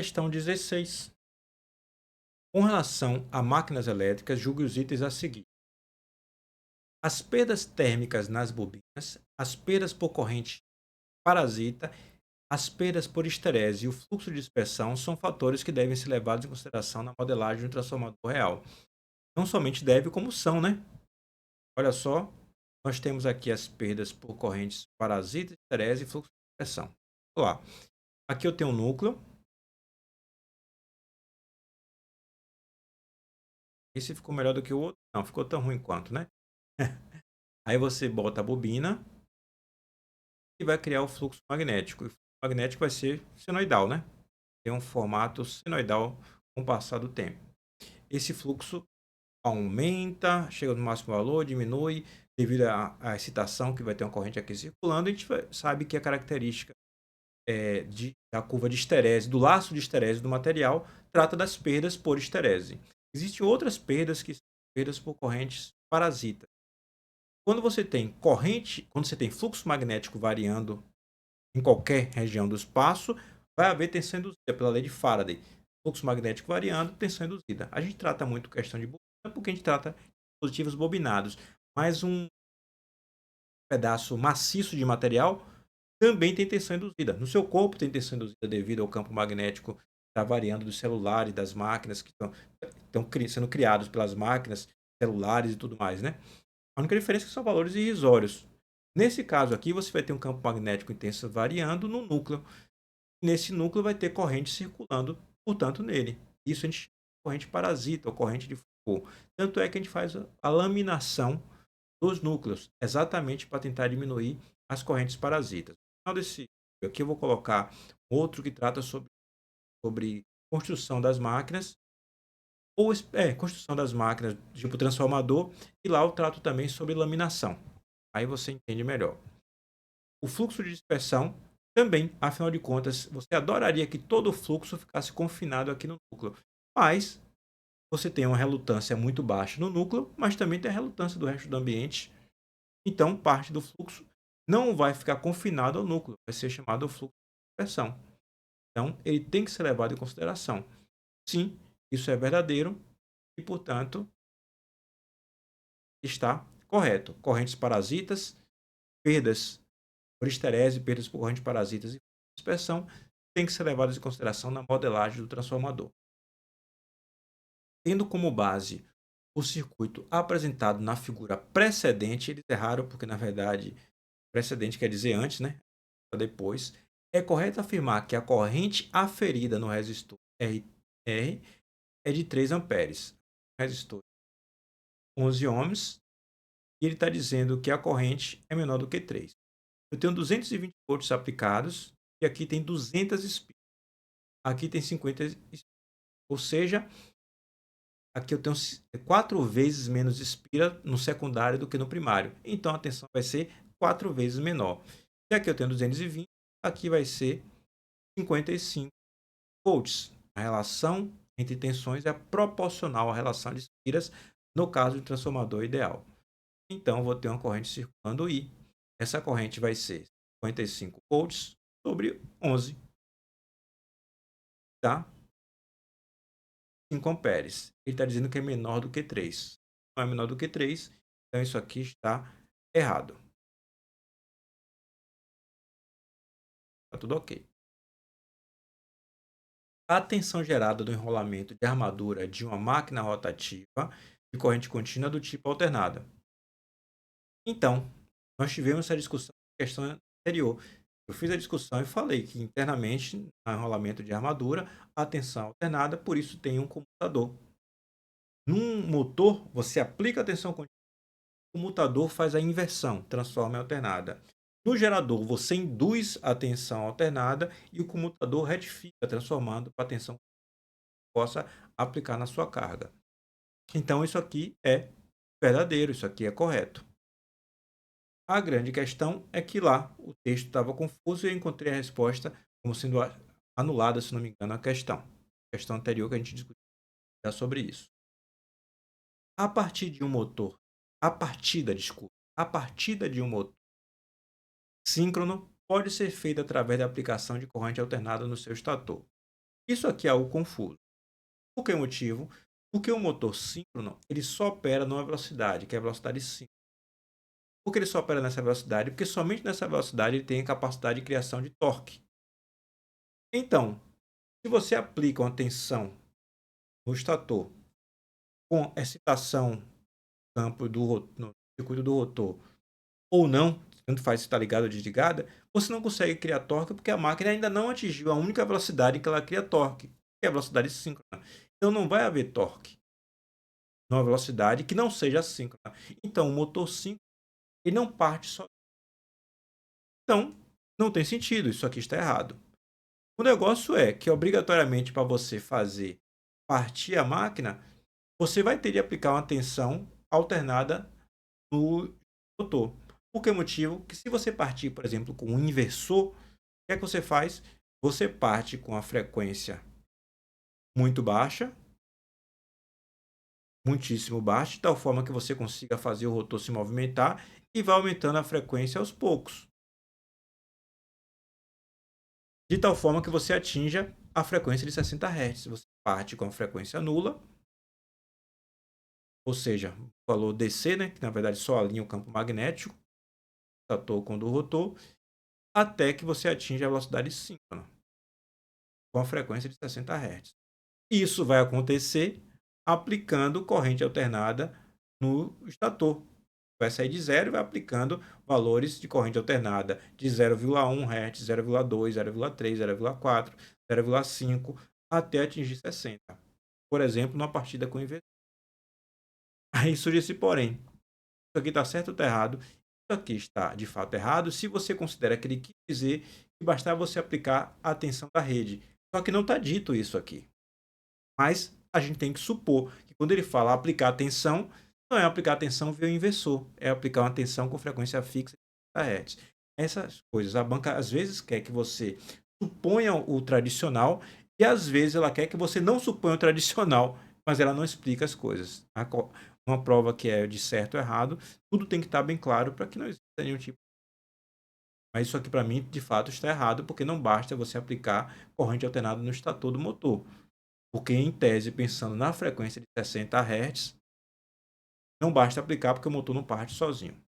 questão 16. Com relação a máquinas elétricas, julgue os itens a seguir. As perdas térmicas nas bobinas, as perdas por corrente parasita, as perdas por esterese e o fluxo de dispersão são fatores que devem ser levados em consideração na modelagem de um transformador real. Não somente deve, como são, né? Olha só, nós temos aqui as perdas por correntes parasita, esterese e fluxo de dispersão. Vamos lá. Aqui eu tenho um núcleo. Esse ficou melhor do que o outro? Não, ficou tão ruim quanto, né? Aí você bota a bobina e vai criar o fluxo magnético. O fluxo magnético vai ser senoidal, né? Tem um formato senoidal com o passar do tempo. Esse fluxo aumenta, chega no máximo valor, diminui devido à excitação que vai ter uma corrente aqui circulando. A gente sabe que a característica da curva de esterese, do laço de esterese do material, trata das perdas por esterese. Existem outras perdas que são perdas por correntes parasitas. Quando você tem corrente, quando você tem fluxo magnético variando em qualquer região do espaço, vai haver tensão induzida pela lei de Faraday. Fluxo magnético variando, tensão induzida. A gente trata muito questão de bobina porque a gente trata de dispositivos bobinados, mas um pedaço maciço de material também tem tensão induzida. No seu corpo tem tensão induzida devido ao campo magnético que está variando dos celulares, das máquinas que estão sendo criados pelas máquinas, celulares e tudo mais, né? A única diferença é que são valores irrisórios. Nesse caso aqui, você vai ter um campo magnético intenso variando no núcleo. Nesse núcleo vai ter corrente circulando, portanto, nele. Isso a gente chama de corrente parasita ou corrente de Foucault. Tanto é que a gente faz a laminação dos núcleos, exatamente para tentar diminuir as correntes parasitas. No final desse vídeo aqui eu vou colocar outro que trata sobre construção das máquinas, ou construção das máquinas tipo transformador, e lá eu trato também sobre laminação. Aí você entende melhor. O fluxo de dispersão também, afinal de contas, você adoraria que todo o fluxo ficasse confinado aqui no núcleo, mas você tem uma relutância muito baixa no núcleo, mas também tem a relutância do resto do ambiente. Então, parte do fluxo não vai ficar confinado ao núcleo, vai ser chamado fluxo de dispersão. Então, ele tem que ser levado em consideração. Sim, isso é verdadeiro e, portanto, está correto. Correntes parasitas, perdas por esterese, perdas por correntes parasitas e dispersão têm que ser levadas em consideração na modelagem do transformador. Tendo como base o circuito apresentado na figura precedente, eles erraram porque, na verdade, precedente quer dizer antes, né? Depois. É correto afirmar que a corrente aferida no resistor R é de 3 amperes. O resistor 11 ohms e ele está dizendo que a corrente é menor do que 3. Eu tenho 220 volts aplicados e aqui tem 200 espiras. Aqui tem 50 espiras. Ou seja, aqui eu tenho 4 vezes menos espira no secundário do que no primário. Então a tensão vai ser 4 vezes menor. E aqui eu tenho 220, aqui vai ser 55 volts. A relação entre tensões é proporcional à relação de espiras no caso de transformador ideal. Então eu vou ter uma corrente circulando I. Essa corrente vai ser 55 volts sobre 11, tá? 5 amperes. Ele está dizendo que é menor do que 3. Não é menor do que 3, então isso aqui está errado. Está tudo ok. A tensão gerada do enrolamento de armadura de uma máquina rotativa de corrente contínua do tipo alternada. Então, nós tivemos essa discussão na questão anterior. Eu fiz a discussão e falei que internamente, no enrolamento de armadura, a tensão alternada, por isso tem um comutador. Num motor, você aplica a tensão contínua, o comutador faz a inversão, transforma em alternada. No gerador, você induz a tensão alternada e o comutador retifica, transformando para a tensão que possa aplicar na sua carga. Então, isso aqui é verdadeiro, isso aqui é correto. A grande questão é que lá o texto estava confuso e eu encontrei a resposta como sendo anulada, se não me engano, a questão anterior que a gente discutiu sobre isso. A partir de um motor, a partida de um motor síncrono pode ser feita através da aplicação de corrente alternada no seu estator. Isso aqui é algo confuso. Por que motivo? Porque o motor síncrono, ele só opera numa velocidade, que é a velocidade síncrona. Por que ele só opera nessa velocidade? Porque somente nessa velocidade ele tem a capacidade de criação de torque. Então, se você aplica uma tensão no estator com excitação no campo no circuito do rotor ou não, tanto faz se está ligada ou desligada, você não consegue criar torque porque a máquina ainda não atingiu a única velocidade em que ela cria torque, que é a velocidade síncrona. Então não vai haver torque numa velocidade que não seja síncrona. Então o motor síncrono ele não parte só. Então não tem sentido, isso aqui está errado. O negócio é que obrigatoriamente para você fazer partir a máquina, você vai ter de aplicar uma tensão alternada no motor. Por que motivo? Que se você partir, por exemplo, com um inversor, o que é que você faz? Você parte com a frequência muito baixa, muitíssimo baixa, de tal forma que você consiga fazer o rotor se movimentar e vai aumentando a frequência aos poucos, de tal forma que você atinja a frequência de 60 Hz. Você parte com a frequência nula, ou seja, o valor DC, né, que na verdade só alinha o campo magnético, estator com o do rotor, até que você atinja a velocidade síncrona, com a frequência de 60 Hz. Isso vai acontecer aplicando corrente alternada no estator. Vai sair de zero e vai aplicando valores de corrente alternada de 0,1 Hz, 0,2, 0,3, 0,4, 0,5 até atingir 60. Por exemplo, numa partida com inversor. Aí surge esse porém. Isso aqui está certo ou está errado? Isso aqui está de fato errado se você considera que ele quis dizer que bastava você aplicar a tensão da rede. Só que não está dito isso aqui. Mas a gente tem que supor que quando ele fala aplicar a tensão, não é aplicar a tensão via inversor, é aplicar uma tensão com frequência fixa de 30 Hz. Essas coisas, a banca às vezes quer que você suponha o tradicional e às vezes ela quer que você não suponha o tradicional, mas ela não explica as coisas. Uma prova que é de certo ou errado, tudo tem que estar bem claro para que não exista nenhum tipo. Mas isso aqui para mim, de fato, está errado, porque não basta você aplicar corrente alternada no estator do motor. Porque, em tese, pensando na frequência de 60 Hz, não basta aplicar porque o motor não parte sozinho.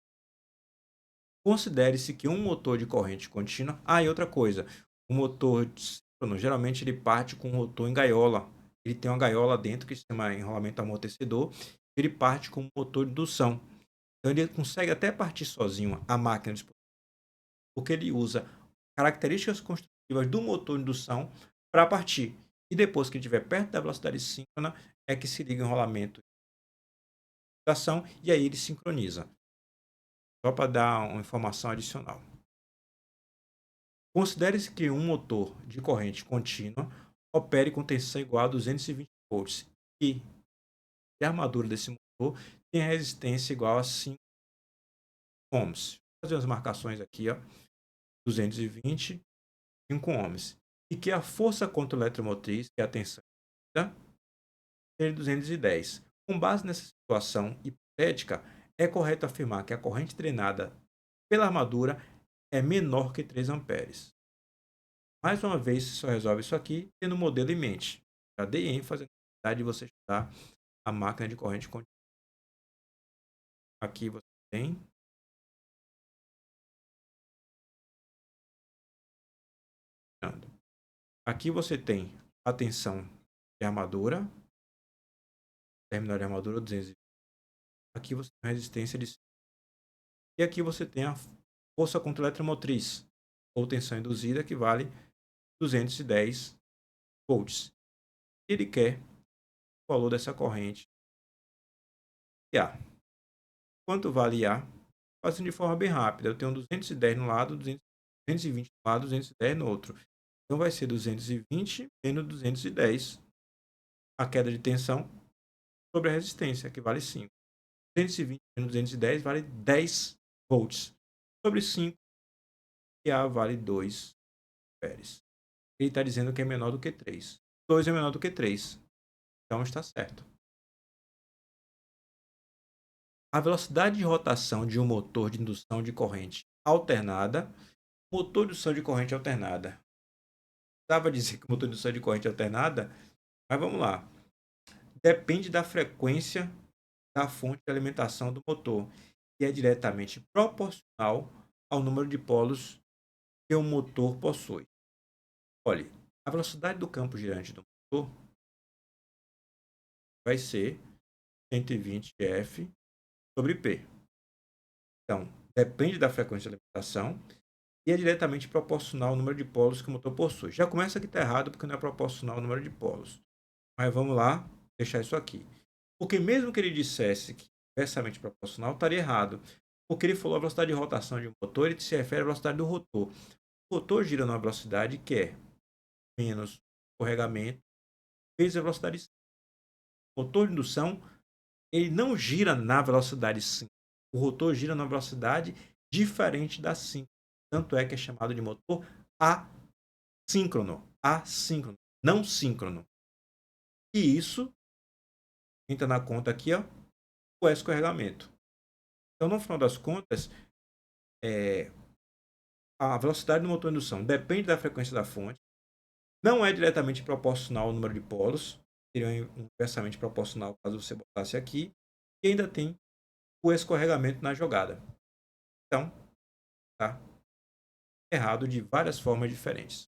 Considere-se que um motor de corrente contínua. Ah, e outra coisa, o motor síncrono, geralmente ele parte com um rotor em gaiola. Ele tem uma gaiola dentro que se chama enrolamento amortecedor. Ele parte com um motor de indução. Então ele consegue até partir sozinho a máquina, porque ele usa características construtivas do motor de indução para partir. E depois que estiver perto da velocidade síncrona, é que se liga o enrolamento e aí ele sincroniza. Só para dar uma informação adicional. Considere-se que um motor de corrente contínua opere com tensão igual a 220 volts e a armadura desse motor tem resistência igual a 5 ohms. Vou fazer as marcações aqui, ó. 220, 5 ohms. E que a força contra o eletromotriz, que é a tensão, seja 210. Com base nessa situação hipotética, é correto afirmar que a corrente drenada pela armadura é menor que 3 amperes. Mais uma vez, você só resolve isso aqui tendo o modelo em mente. Já dei ênfase na necessidade de você estudar a máquina de corrente contínua. Aqui você tem. Aqui você tem a tensão de armadura, terminal de armadura 220. Aqui você tem a resistência de. E aqui você tem a força contra a eletromotriz, ou tensão induzida, que vale 210 volts. Ele quer o valor dessa corrente IA. Quanto vale IA? Fazendo de forma bem rápida. Eu tenho 210 no lado, 220 no lado, 210 no outro. Então vai ser 220 menos 210. A queda de tensão sobre a resistência, que vale 5. 220 menos 210 vale 10 volts. Sobre 5, IA vale 2 amperes. Ele está dizendo que é menor do que 3. 2 é menor do que 3. Então está certo. A velocidade de rotação de um motor de indução de corrente alternada. Motor de indução de corrente alternada. precisava dizer que o motor de indução é de corrente alternada, mas vamos lá. Depende da frequência da fonte de alimentação do motor, e é diretamente proporcional ao número de polos que o motor possui. Olhe, a velocidade do campo girante do motor vai ser 120 F sobre P. Então, depende da frequência de alimentação e é diretamente proporcional ao número de polos que o motor possui. Já começa aqui está errado porque não é proporcional ao número de polos. Mas vamos lá, deixar isso aqui. Porque mesmo que ele dissesse que é inversamente proporcional, estaria errado. Porque ele falou a velocidade de rotação de um motor, ele se refere à velocidade do rotor. O rotor gira numa velocidade que é menos escorregamento vezes a velocidade 5. O motor de indução, ele não gira na velocidade 5. O rotor gira na velocidade diferente da 5. Tanto é que é chamado de motor assíncrono. Assíncrono, não síncrono. E isso entra na conta aqui, ó, o escorregamento. Então, no final das contas, a velocidade do motor de indução depende da frequência da fonte, não é diretamente proporcional ao número de polos, seria inversamente proporcional caso você botasse aqui, e ainda tem o escorregamento na jogada. Então, tá errado de várias formas diferentes.